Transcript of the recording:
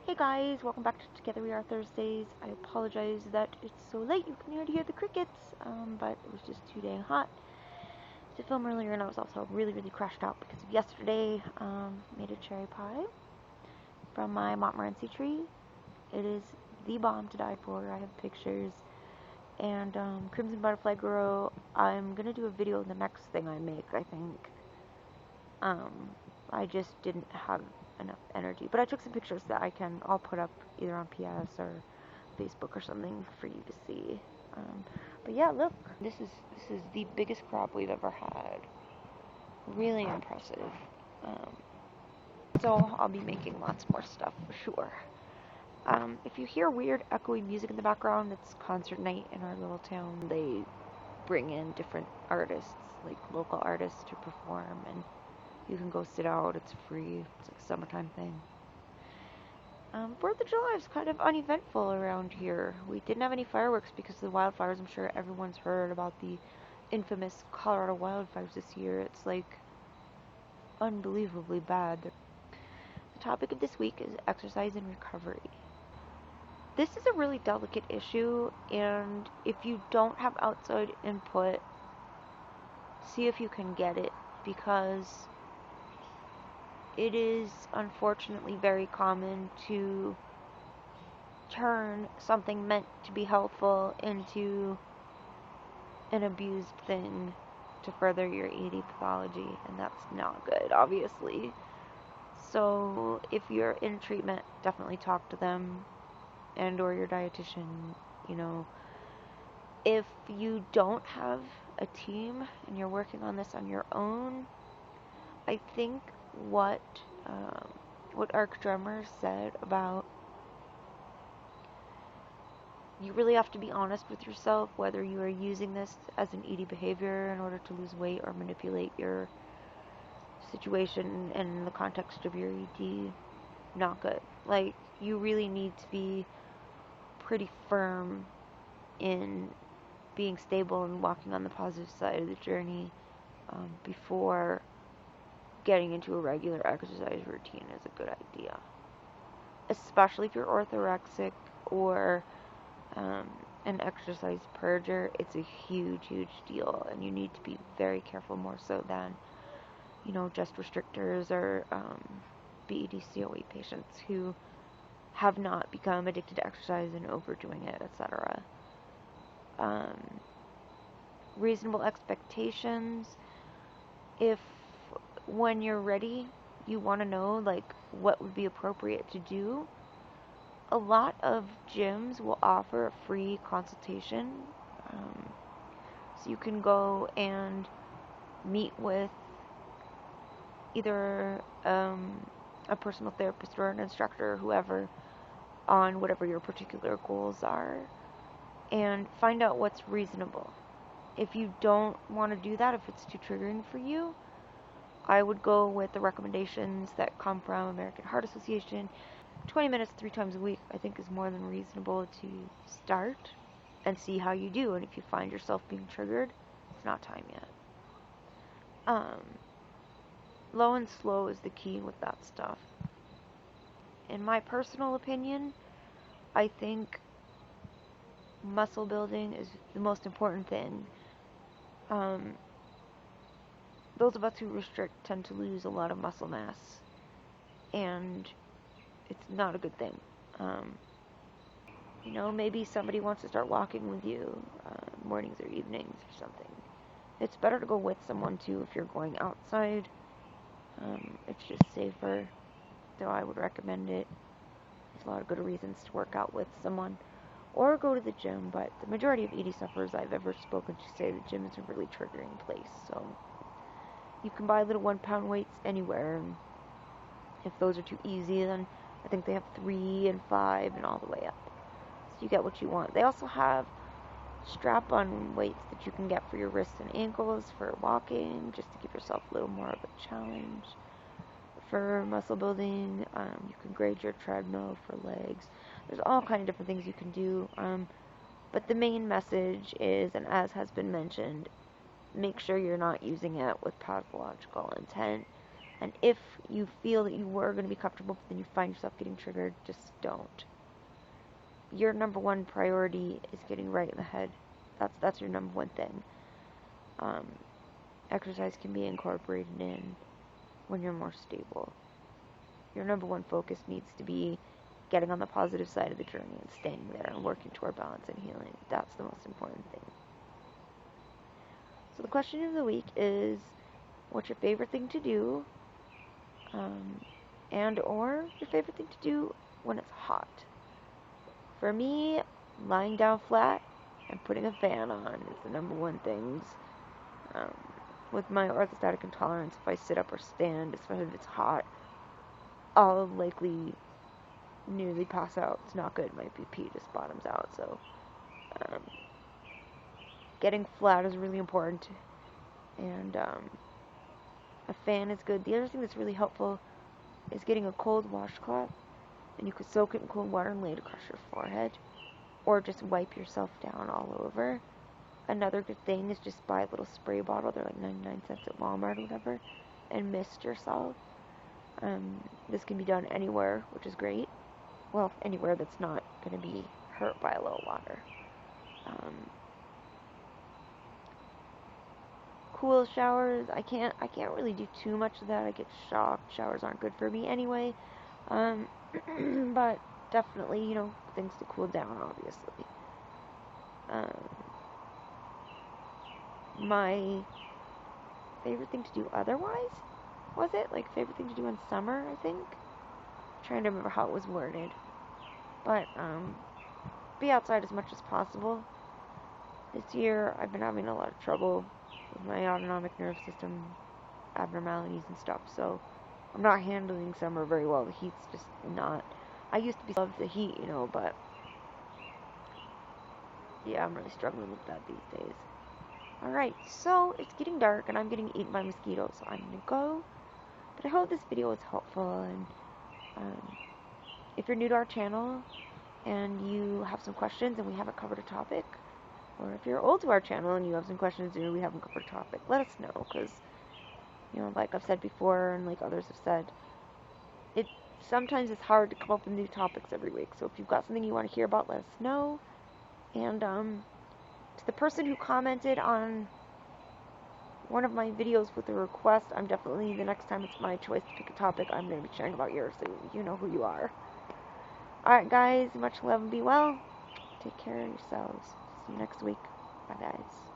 Hey guys, welcome back to TogetherweR Thursdays. I apologize that it's so late. You can already hear the crickets, but it was just too dang hot to film earlier, and I was also really crashed out because of yesterday. Made a cherry pie from my Montmorency tree. It is the bomb to die for. I have pictures. And Crimson Butterfly Grow, I'm gonna do a video of the next thing I make, I think. I just didn't have enough energy. But I took some pictures that I'll put up either on PS or Facebook or something for you to see. But yeah, look, this is the biggest crop we've ever had. Really impressive. So I'll be making lots more stuff for sure. If you hear weird echoey music in the background, it's concert night in our little town. They bring in different artists, like local artists, to perform, and you can go sit out. It's free. It's like a summertime thing. 4th of July is kind of uneventful around here. We didn't have any fireworks because of the wildfires. I'm sure everyone's heard about the infamous Colorado wildfires this year. It's like unbelievably bad. The topic of this week is exercise and recovery. This is a really delicate issue, and if you don't have outside input, see if you can get it, because it is unfortunately very common to turn something meant to be helpful into an abused thing to further your ED pathology, and that's not good, obviously. So if you're in treatment, definitely talk to them and or your dietitian. If you don't have a team and you're working on this on your own, I think what Arc Drummer said about you really have to be honest with yourself whether you are using this as an ED behavior in order to lose weight or manipulate your situation in the context of your ED. Not good. Like, you really need to be pretty firm in being stable and walking on the positive side of the journey before getting into a regular exercise routine is a good idea. Especially if you're orthorexic or an exercise purger. It's a huge deal, and you need to be very careful, more so than just restrictors or BED-COE patients who have not become addicted to exercise and overdoing it, etc. Reasonable expectations. If when you're ready you want to know like what would be appropriate to do, a lot of gyms will offer a free consultation, so you can go and meet with either a personal therapist or an instructor or whoever on whatever your particular goals are, and find out what's reasonable. If you don't want to do that, if it's too triggering for you, I would go with the recommendations that come from American Heart Association. 20 minutes 3 times a week, I think, is more than reasonable to start and see how you do. And if you find yourself being triggered, it's not time yet. Low and slow is the key with that stuff. In my personal opinion, I think muscle building is the most important thing. Those of us who restrict tend to lose a lot of muscle mass, and it's not a good thing. Maybe somebody wants to start walking with you mornings or evenings or something. It's better to go with someone too if you're going outside. It's just safer, so I would recommend it. There's a lot of good reasons to work out with someone or go to the gym, but the majority of ED sufferers I've ever spoken to say the gym is a really triggering place. So you can buy little 1-pound weights anywhere, and if those are too easy, then I think they have 3 and 5 and all the way up. So you get what you want. They also have strap-on weights that you can get for your wrists and ankles for walking, just to give yourself a little more of a challenge. For muscle building, you can grade your treadmill for legs. There's all kind of different things you can do. But the main message is, and as has been mentioned, make sure you're not using it with pathological intent. And if you feel that you were going to be comfortable, but then you find yourself getting triggered, just don't. Your number one priority is getting right in the head. That's your number one thing. Exercise can be incorporated in when you're more stable. Your number one focus needs to be getting on the positive side of the journey and staying there and working toward balance and healing. That's the most important thing. So the question of the week is, what's your favorite thing to do? And or your favorite thing to do when it's hot? For me, lying down flat and putting a fan on is the number one things. With my orthostatic intolerance, if I sit up or stand, especially if it's hot, I'll likely nearly pass out. It's not good. My BP just bottoms out. So, getting flat is really important. And a fan is good. The other thing that's really helpful is getting a cold washcloth, and you could soak it in cold water and lay it across your forehead, or just wipe yourself down all over. Another good thing is just buy a little spray bottle. They're like 99 cents at Walmart or whatever, and mist yourself. This can be done anywhere, which is great. Well, anywhere that's not going to be hurt by a little water. Cool showers. I can't really do too much of that. I get shocked. Showers aren't good for me anyway. But definitely, things to cool down, obviously. My favorite thing to do otherwise, was it? Like, favorite thing to do in summer, I think? I'm trying to remember how it was worded. But, be outside as much as possible. This year, I've been having a lot of trouble with my autonomic nerve system abnormalities and stuff, so I'm not handling summer very well. The heat's just not... I used to love the heat, but... yeah, I'm really struggling with that these days. Alright, so it's getting dark and I'm getting eaten by mosquitoes, so I'm gonna go. But I hope this video was helpful, and if you're new to our channel and you have some questions and we haven't covered a topic, or if you're old to our channel and you have some questions and we haven't covered a topic, let us know, because, like I've said before and like others have said, sometimes it's hard to come up with new topics every week. So if you've got something you want to hear about, let us know. And to the person who commented on one of my videos with a request, I'm definitely, the next time it's my choice to pick a topic, I'm going to be sharing about yours, so you know who you are. Alright guys, much love and be well. Take care of yourselves. See you next week. Bye guys.